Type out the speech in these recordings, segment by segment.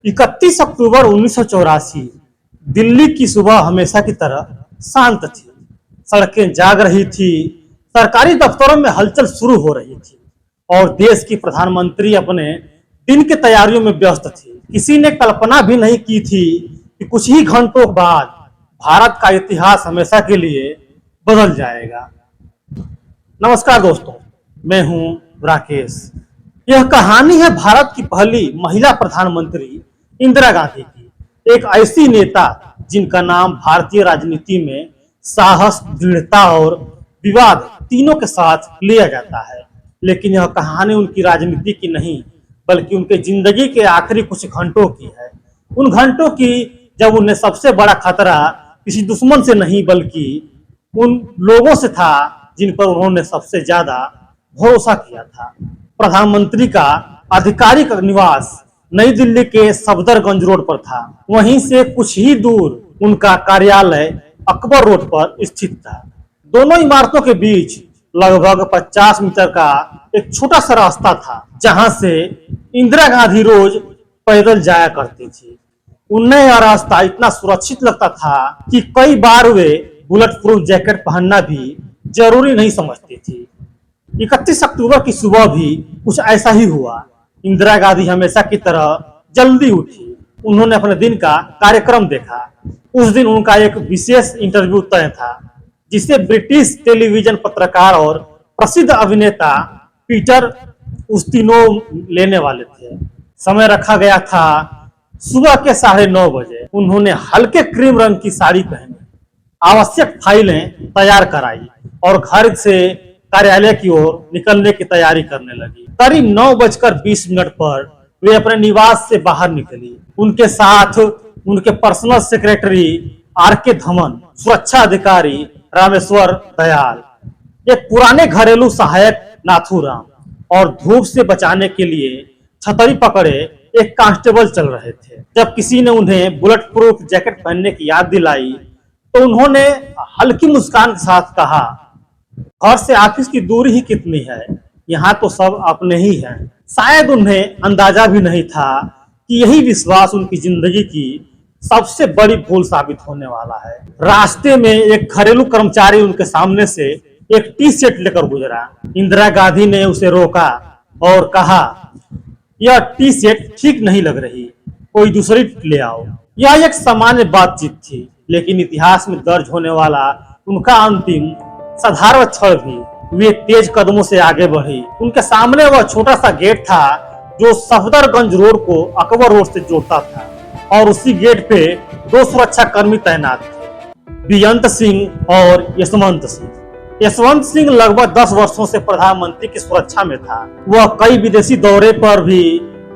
31 अक्टूबर 1984 दिल्ली की सुबह हमेशा की तरह शांत थी। सड़कें जाग रही थी, सरकारी दफ्तरों में हलचल शुरू हो रही थी और देश की प्रधानमंत्री अपने दिन की तैयारियों में व्यस्त थी। किसी ने कल्पना भी नहीं की थी कि कुछ ही घंटों बाद भारत का इतिहास हमेशा के लिए बदल जाएगा। नमस्कार दोस्तों, मैं हूं राकेश। यह कहानी है भारत की पहली महिला प्रधानमंत्री इंदिरा गांधी की, एक ऐसी नेता जिनका नाम भारतीय राजनीति में साहस, दृढ़ता और विवाद तीनों के साथ लिया जाता है। लेकिन यह कहानी उनकी राजनीति की नहीं, बल्कि उनके जिंदगी के आखिरी कुछ घंटों की है। उन घंटों की जब उन्हें सबसे बड़ा खतरा किसी दुश्मन से नहीं, बल्कि उन लोगों से था जिन पर उन्होंने सबसे ज्यादा भरोसा किया था। प्रधानमंत्री का आधिकारिक निवास नई दिल्ली के सफदरगंज रोड पर था। वहीं से कुछ ही दूर उनका कार्यालय अकबर रोड पर स्थित था। दोनों इमारतों के बीच लगभग 50 मीटर का एक छोटा सा रास्ता था, जहां से इंदिरा गांधी रोज पैदल जाया करती थी। उन्हें यह रास्ता इतना सुरक्षित लगता था कि कई बार वे बुलेट प्रूफ जैकेट पहनना भी जरूरी नहीं समझती थी। 31 अक्टूबर की सुबह भी कुछ ऐसा ही हुआ। इंदिरा गांधी हमेशा की तरह जल्दी उठी। उन्होंने अपने दिन का कार्यक्रम देखा। उस दिन उनका एक विशेष इंटरव्यू तय था, जिसे ब्रिटिश टेलीविजन पत्रकार और प्रसिद्ध अभिनेता पीटर उस्तिनोव लेने वाले थे। समय रखा गया था सुबह के 9:30 बजे। उन्होंने हल्के क्रीम रंग की साड़ी पहनी, आवश्यक फाइलें तैयार कराई और घर से कार्यालय की ओर निकलने की तैयारी करने लगी। करीब 9:20 पर वे अपने निवास से बाहर निकली। उनके साथ उनके पर्सनल सेक्रेटरी आर.के. धमन, सुरक्षा अधिकारी रामेश्वर दयाल, एक पुराने घरेलू सहायक नाथूराम और धूप से बचाने के लिए छतरी पकड़े एक कांस्टेबल चल रहे थे। जब किसी ने उन्हें बुलेट प्रूफ जैकेट पहनने की याद दिलाई तो उन्होंने हल्की मुस्कान के साथ कहा, घर से ऑफिस की दूरी ही कितनी है, यहाँ तो सब अपने ही हैं। शायद उन्हें अंदाजा भी नहीं था कि यही विश्वास उनकी जिंदगी की सबसे बड़ी भूल साबित होने वाला है। रास्ते में एक घरेलू कर्मचारी उनके सामने से एक टी शर्ट लेकर गुजरा। इंदिरा गांधी ने उसे रोका और कहा, यह टी शर्ट ठीक नहीं लग रही, कोई दूसरी ले आओ। यह एक सामान्य बातचीत थी, लेकिन इतिहास में दर्ज होने वाला उनका अंतिम साधारण क्षण भी। वे तेज कदमों से आगे बढ़ी। उनके सामने वह छोटा सा गेट था जो सफदरगंज रोड को अकबर रोड से जोड़ता था, और उसी गेट पे 2 सुरक्षा कर्मी तैनात थे, बेअंत सिंह और यशवंत सिंह। यशवंत सिंह लगभग 10 वर्षों से प्रधानमंत्री की सुरक्षा में था। वह कई विदेशी दौरे पर भी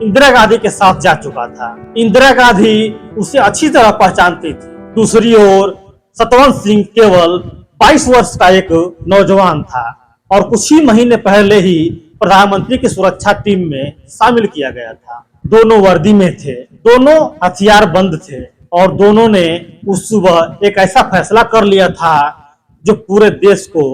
इंदिरा गांधी के साथ जा चुका था। इंदिरा गांधी उसे अच्छी तरह पहचानती थी। दूसरी ओर सतवंत सिंह केवल 22 वर्ष का एक नौजवान था और कुछ ही महीने पहले ही प्रधानमंत्री की सुरक्षा टीम में शामिल किया गया था। दोनों वर्दी में थे, दोनों हथियार बंद थे और दोनों ने उस सुबह एक ऐसा फैसला कर लिया था जो पूरे देश को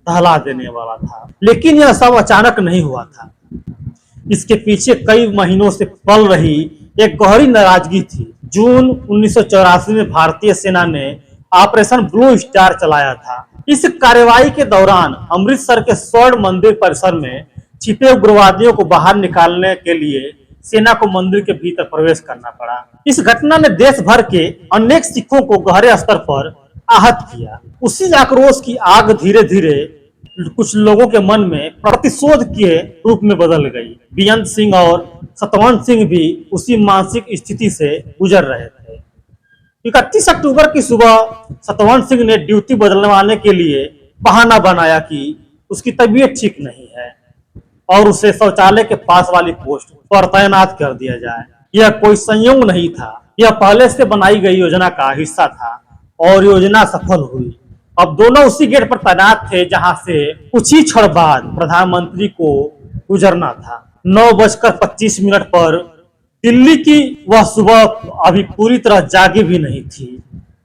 दहला देने वाला था। लेकिन यह सब अचानक नहीं हुआ था। इसके पीछे कई महीनों से पल रही एक गहरी नाराजगी थी। जून 1984 में भारतीय सेना ने ऑपरेशन ब्लू स्टार चलाया था। इस कार्रवाई के दौरान अमृतसर के स्वर्ण मंदिर परिसर में छिपे उग्रवादियों को बाहर निकालने के लिए सेना को मंदिर के भीतर प्रवेश करना पड़ा। इस घटना ने देश भर के अनेक सिखों को गहरे स्तर पर आहत किया। उसी आक्रोश की आग धीरे धीरे कुछ लोगों के मन में प्रतिशोध के रूप में बदल गई। बेअंत सिंह और सतवंत सिंह भी उसी मानसिक स्थिति से गुजर रहे थे। 31 अक्टूबर की सुबह सतवंत सिंह ने ड्यूटी बदलवाने के लिए बहाना बनाया कि उसकी तबीयत ठीक नहीं है और उसे शौचालय के पास वाली पोस्ट पर तैनात कर दिया जाए। यह कोई संयोग नहीं था, यह पहले से बनाई गई योजना का हिस्सा था और योजना सफल हुई। अब दोनों उसी गेट पर तैनात थे जहां से कुछ ही क्षण बाद प्रधानमंत्री को गुजरना था। 9:25 पर दिल्ली की वह सुबह अभी पूरी तरह जागी भी नहीं थी।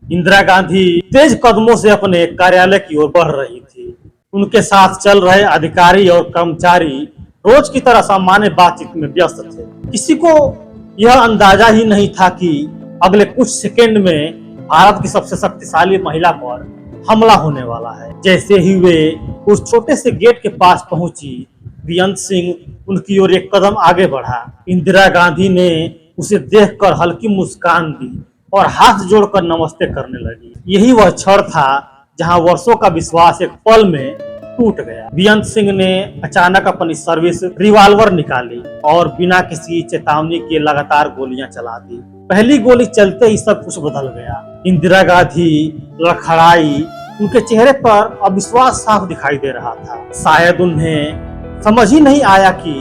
इंदिरा गांधी तेज कदमों से अपने कार्यालय की ओर बढ़ रही थी। उनके साथ चल रहे अधिकारी और कर्मचारी रोज की तरह सामान्य बातचीत में व्यस्त थे। किसी को यह अंदाजा ही नहीं था कि अगले कुछ सेकंड में भारत की सबसे शक्तिशाली महिला पर हमला होने वाला है। जैसे ही वे उस छोटे से गेट के पास पहुंची, बेअंत सिंह उनकी ओर एक कदम आगे बढ़ा। इंदिरा गांधी ने उसे देखकर हल्की मुस्कान दी और हाथ जोड़कर नमस्ते करने लगी। यही वह क्षण था जहां वर्षों का विश्वास एक पल में टूट गया। बेअंत सिंह ने अचानक अपनी सर्विस रिवॉल्वर निकाली और बिना किसी चेतावनी के लगातार गोलियां चला दी। पहली गोली चलते ही सब कुछ बदल गया। इंदिरा गांधी लड़खड़ाई, उनके चेहरे पर अविश्वास साफ दिखाई दे रहा था। शायद उन्हें समझ ही नहीं आया कि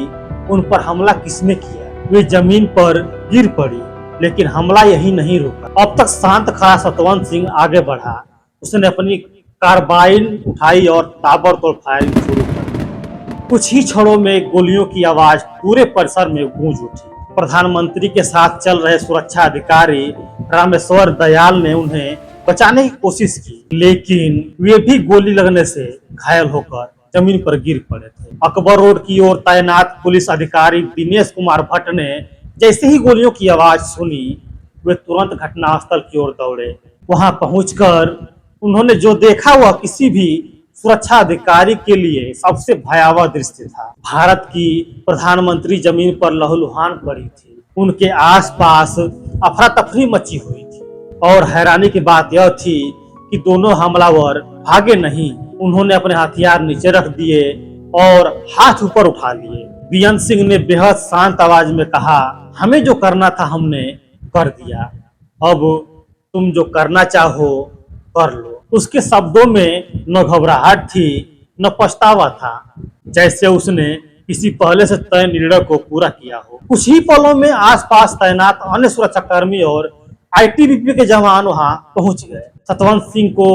उन पर हमला किसने किया। वे जमीन पर गिर पड़ी, लेकिन हमला यही नहीं रुका। अब तक शांत खड़ा सतवंत सिंह आगे बढ़ा। उसने अपनी कार्बाइन उठाई और ताबड़तोड़ फायरिंग शुरू कर दी। कुछ ही क्षणों में गोलियों की आवाज पूरे परिसर में गूंज उठी। प्रधानमंत्री के साथ चल रहे सुरक्षा अधिकारी रामेश्वर दयाल ने उन्हें बचाने की कोशिश की, लेकिन वे भी गोली लगने से घायल होकर जमीन पर गिर पड़े थे। अकबर रोड की ओर तैनात पुलिस अधिकारी दिनेश कुमार भट्ट ने जैसे ही गोलियों की आवाज सुनी, वे तुरंत घटनास्थल की ओर दौड़े। वहां पहुंचकर उन्होंने जो देखा वह किसी भी सुरक्षा अधिकारी के लिए सबसे भयावह दृश्य था। भारत की प्रधानमंत्री जमीन पर लहूलुहान पड़ी थी। उनके आसपास अफरा तफरी मची हुई थी और हैरानी की बात यह थी कि दोनों हमलावर भागे नहीं। उन्होंने अपने हथियार नीचे रख दिए और हाथ ऊपर उठा लिए। बेअंत सिंह ने बेहद शांत आवाज में कहा, हमें जो करना था हमने कर दिया, अब तुम जो करना चाहो कर लो। उसके शब्दों में न घबराहट थी न पछतावा था, जैसे उसने किसी पहले से तय निर्णय को पूरा किया हो। कुछ ही पलों में आसपास तैनात अन्य सुरक्षाकर्मी और आईटीबीपी के जवान वहां पहुंच गए। सतवंत सिंह को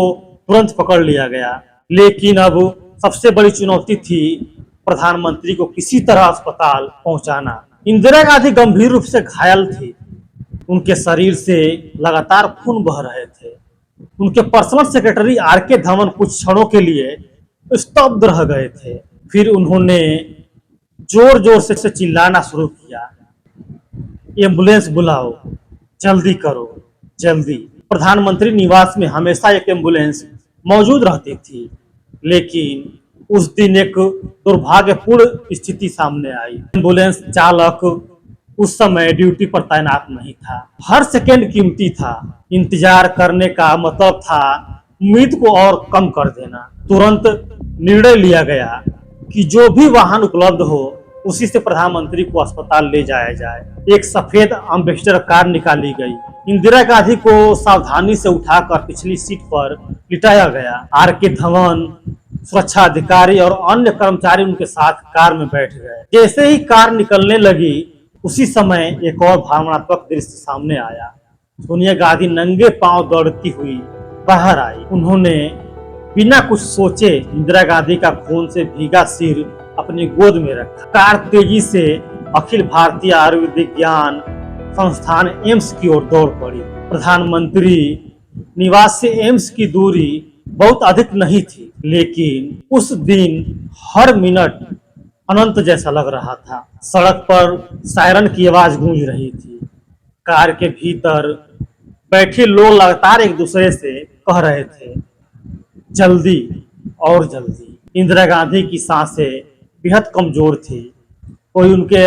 तुरंत पकड़ लिया गया, लेकिन अब सबसे बड़ी चुनौती थी प्रधानमंत्री को किसी तरह अस्पताल पहुंचाना। इंदिरा गांधी गंभीर रूप से घायल थी। उनके शरीर से लगातार खून बह रहे थे। उनके पर्सनल सेक्रेटरी आर.के. धवन कुछ क्षणों के लिए स्तब्ध रह गए थे। फिर उन्होंने जोर जोर से चिल्लाना शुरू किया, एम्बुलेंस बुलाओ, जल्दी करो, जल्दी। प्रधानमंत्री निवास में हमेशा एक एम्बुलेंस मौजूद रहती थी, लेकिन उस दिन एक दुर्भाग्यपूर्ण स्थिति सामने आई। एम्बुलेंस चालक उस समय ड्यूटी पर तैनात नहीं था। हर सेकंड कीमती था। इंतजार करने का मतलब था उम्मीद को और कम कर देना। तुरंत निर्णय लिया गया कि जो भी वाहन उपलब्ध हो उसी से प्रधानमंत्री को अस्पताल ले जाया जाए। एक सफेद एम्बेसडर कार निकाली गई। इंदिरा गांधी को सावधानी से उठाकर पिछली सीट पर लिटाया गया। आर.के. धवन, सुरक्षा अधिकारी और अन्य कर्मचारी उनके साथ कार में बैठ गए। जैसे ही कार निकलने लगी, उसी समय एक और भावनात्मक दृश्य सामने आया। सोनिया गांधी नंगे पांव दौड़ती हुई बाहर आई। उन्होंने बिना कुछ सोचे इंदिरा गांधी का खून से भीगा सिर अपनी गोद में रखा। कार तेजी से अखिल भारतीय आयुर्विज्ञान संस्थान एम्स की ओर दौड़ पड़ी। प्रधानमंत्री निवास से एम्स की दूरी बहुत अधिक नहीं थी, लेकिन उस दिन हर मिनट अनंत जैसा लग रहा था। सड़क पर सायरन की आवाज गूंज रही थी। कार के भीतर बैठे लोग लगातार एक दूसरे से कह रहे थे, जल्दी और जल्दी। इंदिरा गांधी की सांसें बेहद कमजोर थी। कोई उनके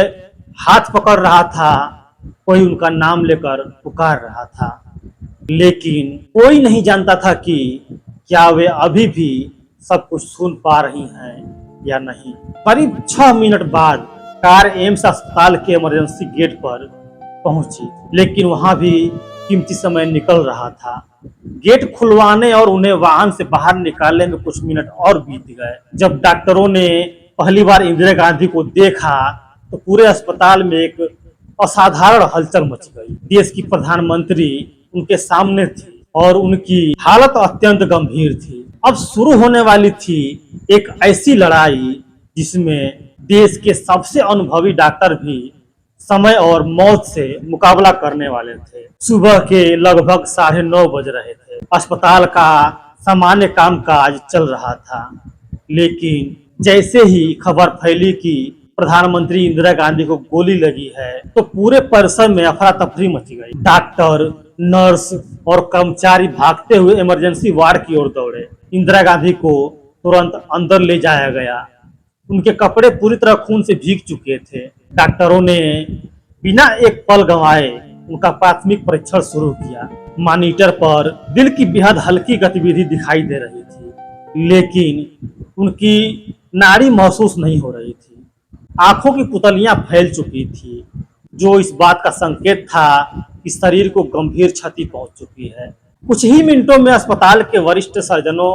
हाथ पकड़ रहा था, कोई उनका नाम लेकर पुकार रहा था, लेकिन कोई नहीं जानता था कि क्या वे अभी भी सब कुछ सुन पा रही हैं या नहीं। करीब 6 मिनट बाद कार एम्स अस्पताल के इमरजेंसी गेट पर पहुंची, लेकिन वहां भी कीमती समय निकल रहा था। गेट खुलवाने और उन्हें वाहन से बाहर निकालने में कुछ मिनट और बीत गए। जब डॉक्टरों ने पहली बार इंदिरा गांधी को देखा तो पूरे अस्पताल में एक असाधारण हलचल मच गई। देश की प्रधानमंत्री उनके सामने थी और उनकी हालत अत्यंत गंभीर थी। अब शुरू होने वाली थी एक ऐसी लड़ाई जिसमें देश के सबसे अनुभवी डॉक्टर भी समय और मौत से मुकाबला करने वाले थे। सुबह के लगभग 9:30 बज रहे थे। अस्पताल का सामान्य कामकाज चल रहा था, लेकिन जैसे ही खबर फैली कि प्रधानमंत्री इंदिरा गांधी को गोली लगी है तो पूरे परिसर में अफरा तफरी मची गई। डॉक्टर, नर्स और कर्मचारी भागते हुए इमरजेंसी वार्ड की ओर दौड़े। इंदिरा गांधी को तुरंत अंदर ले जाया गया। उनके कपड़े पूरी तरह खून से भीग चुके थे। डॉक्टरों ने बिना एक पल गंवाए उनका प्राथमिक परीक्षण शुरू किया। मॉनिटर पर दिल की बेहद हल्की गतिविधि दिखाई दे रही थी, लेकिन उनकी नाड़ी महसूस नहीं हो रही थी। आंखों की पुतलियां फैल चुकी थी, जो इस बात का संकेत था कि शरीर को गंभीर क्षति पहुंच चुकी है। कुछ ही मिनटों में अस्पताल के वरिष्ठ सर्जनों,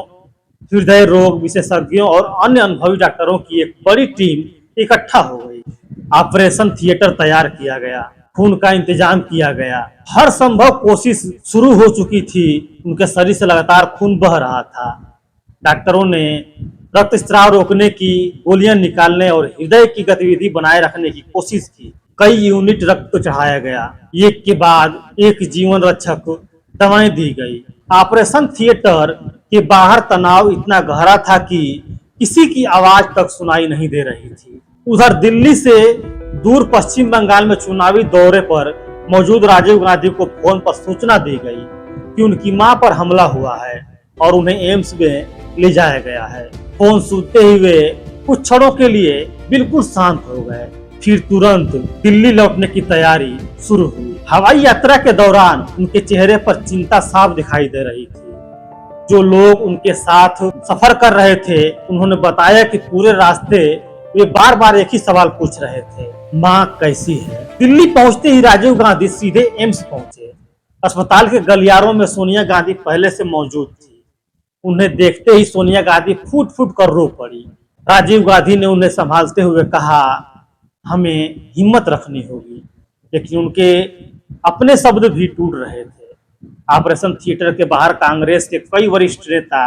हृदय रोग विशेषज्ञों और अन्य अनुभवी डॉक्टरों की एक बड़ी टीम इकट्ठा हो गई। ऑपरेशन थिएटर तैयार किया गया, खून का इंतजाम किया गया, हर संभव कोशिश शुरू हो चुकी थी। उनके शरीर से लगातार खून बह रहा था। डॉक्टरों ने रक्तस्राव रोकने की, गोलियां निकालने और हृदय की गतिविधि बनाए रखने की कोशिश की। कई यूनिट रक्त चढ़ाया गया, एक के बाद एक जीवन रक्षक दवाएं दी गई। ऑपरेशन थिएटर के बाहर तनाव इतना गहरा था कि किसी की आवाज तक सुनाई नहीं दे रही थी। उधर दिल्ली से दूर पश्चिम बंगाल में चुनावी दौरे पर मौजूद राजीव गांधी को फोन पर सूचना दी गई कि उनकी मां पर हमला हुआ है और उन्हें एम्स में ले जाया गया है। फोन सुनते ही वे कुछ क्षणों के लिए बिल्कुल शांत हो गए, फिर तुरंत दिल्ली लौटने की तैयारी शुरू हुई। हवाई यात्रा के दौरान उनके चेहरे पर चिंता साफ दिखाई दे रही थी। जो लोग उनके साथ सफर कर रहे थे उन्होंने बताया कि पूरे रास्ते वे बार बार एक ही सवाल पूछ रहे थे, माँ कैसी है। दिल्ली पहुंचते ही राजीव गांधी सीधे एम्स पहुंचे। अस्पताल के गलियारों में सोनिया गांधी पहले से मौजूद थी। उन्हें देखते ही सोनिया गांधी फूट फूट कर रो पड़ी। राजीव गांधी ने उन्हें संभालते हुए कहा, हमें हिम्मत रखनी होगी, लेकिन उनके अपने शब्द भी टूट रहे थे। ऑपरेशन थिएटर के बाहर कांग्रेस के कई वरिष्ठ नेता,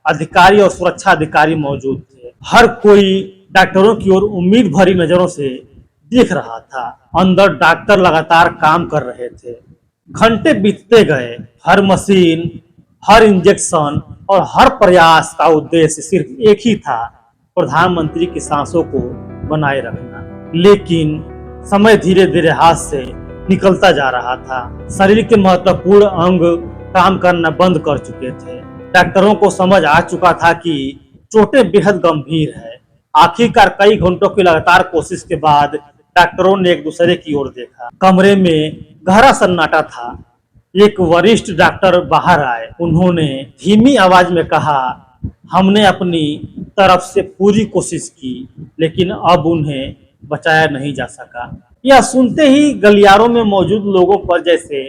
अधिकारी और सुरक्षा अधिकारी मौजूद थे। हर कोई डॉक्टरों की ओर उम्मीद भरी नजरों से देख रहा था। अंदर डॉक्टर लगातार काम कर रहे थे। घंटे बीतते गए। हर मशीन, हर इंजेक्शन और हर प्रयास का उद्देश्य सिर्फ एक ही था, प्रधानमंत्री की सांसों को बनाए रखना। लेकिन समय धीरे धीरे हाथ से निकलता जा रहा था। शरीर के महत्वपूर्ण अंग काम करना बंद कर चुके थे। डॉक्टरों को समझ आ चुका था कि चोटें बेहद गंभीर है। आखिरकार कई घंटों की लगातार कोशिश के बाद डॉक्टरों ने एक दूसरे की ओर देखा। कमरे में गहरा सन्नाटा था। एक वरिष्ठ डॉक्टर बाहर आए। उन्होंने धीमी आवाज में कहा, हमने अपनी तरफ से पूरी कोशिश की, लेकिन अब उन्हें बचाया नहीं जा सका। यह सुनते ही गलियारों में मौजूद लोगों पर जैसे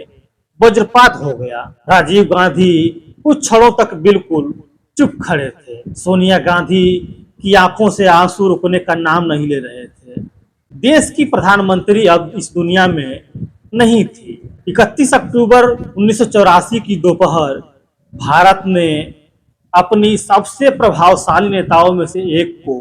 वज्रपात हो गया। राजीव गांधी कुछ क्षणों तक बिल्कुल चुप खड़े थे। सोनिया गांधी की आंखों से आंसू रुकने का नाम नहीं ले रहे थे। देश की प्रधानमंत्री अब इस दुनिया में नहीं थी। 31 अक्टूबर 1984 की दोपहर भारत ने अपनी सबसे प्रभावशाली नेताओं में से एक को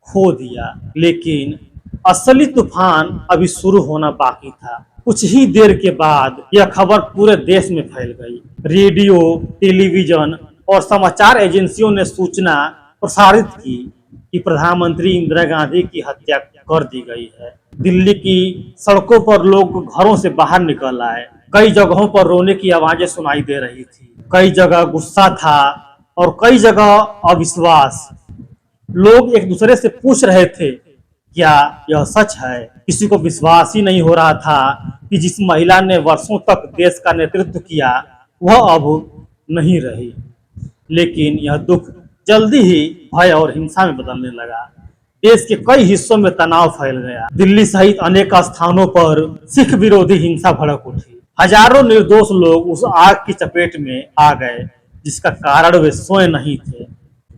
खो दिया, लेकिन असली तूफान अभी शुरू होना बाकी था। कुछ ही देर के बाद यह खबर पूरे देश में फैल गई। रेडियो, टेलीविजन और समाचार एजेंसियों ने सूचना प्रसारित की कि प्रधानमंत्री इंदिरा गांधी की हत्या कर दी गई है। दिल्ली की सड़कों पर लोग घरों से बाहर निकल आए। कई जगहों पर रोने की आवाजें सुनाई दे रही थी। कई जगह गुस्सा था और कई जगह अविश्वास। लोग एक दूसरे से पूछ रहे थे, क्या यह सच है? किसी को विश्वास ही नहीं हो रहा था कि जिस महिला ने वर्षों तक देश का नेतृत्व किया वह अब नहीं रही। लेकिन यह दुख जल्दी ही भय और हिंसा में बदलने लगा। देश के कई हिस्सों में तनाव फैल गया। दिल्ली सहित अनेक स्थानों पर सिख विरोधी हिंसा भड़क उठी। हजारों निर्दोष लोग उस आग की चपेट में आ गए जिसका कारण वे स्वयं नहीं थे।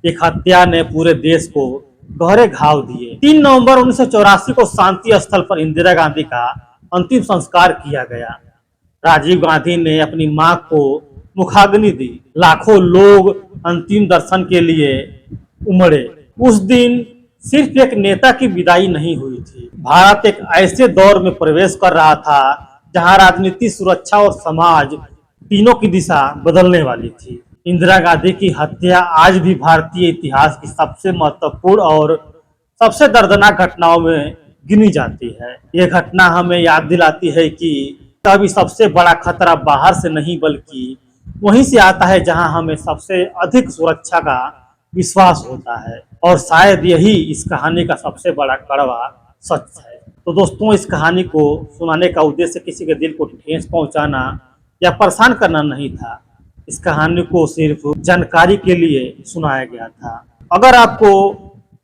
एक हत्या ने पूरे देश को गहरे घाव दिए। 3 नवंबर 1984 को शांति स्थल पर इंदिरा गांधी का अंतिम संस्कार किया गया। राजीव गांधी ने अपनी मां को मुखाग्नि दी। लाखों लोग अंतिम दर्शन के लिए उमड़े। उस दिन सिर्फ एक नेता की विदाई नहीं हुई थी। भारत एक ऐसे दौर में प्रवेश कर रहा था जहां राजनीति, सुरक्षा और समाज तीनों की दिशा बदलने वाली थी। इंदिरा गांधी की हत्या आज भी भारतीय इतिहास की सबसे महत्वपूर्ण और सबसे दर्दनाक घटनाओं में गिनी जाती है। ये घटना हमें याद दिलाती है कि कभी सबसे बड़ा खतरा बाहर से नहीं बल्कि वहीं से आता है जहां हमें सबसे अधिक सुरक्षा का विश्वास होता है। और शायद यही इस कहानी का सबसे बड़ा कड़वा सच है। तो दोस्तों, इस कहानी को सुनाने का उद्देश्य किसी के दिल को ठेस पहुंचाना या परेशान करना नहीं था। इस कहानी को सिर्फ जानकारी के लिए सुनाया गया था। अगर आपको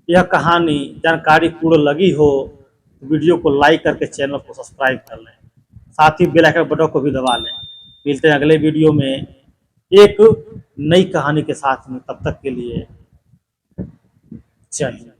यह कहानी जानकारीपूर्ण लगी हो तो वीडियो को लाइक करके चैनल को सब्सक्राइब कर लें, साथ ही बेल आइकन बटन को भी दबा लें। मिलते हैं अगले वीडियो में एक नई कहानी के साथ में। तब तक के लिए जय हिंद।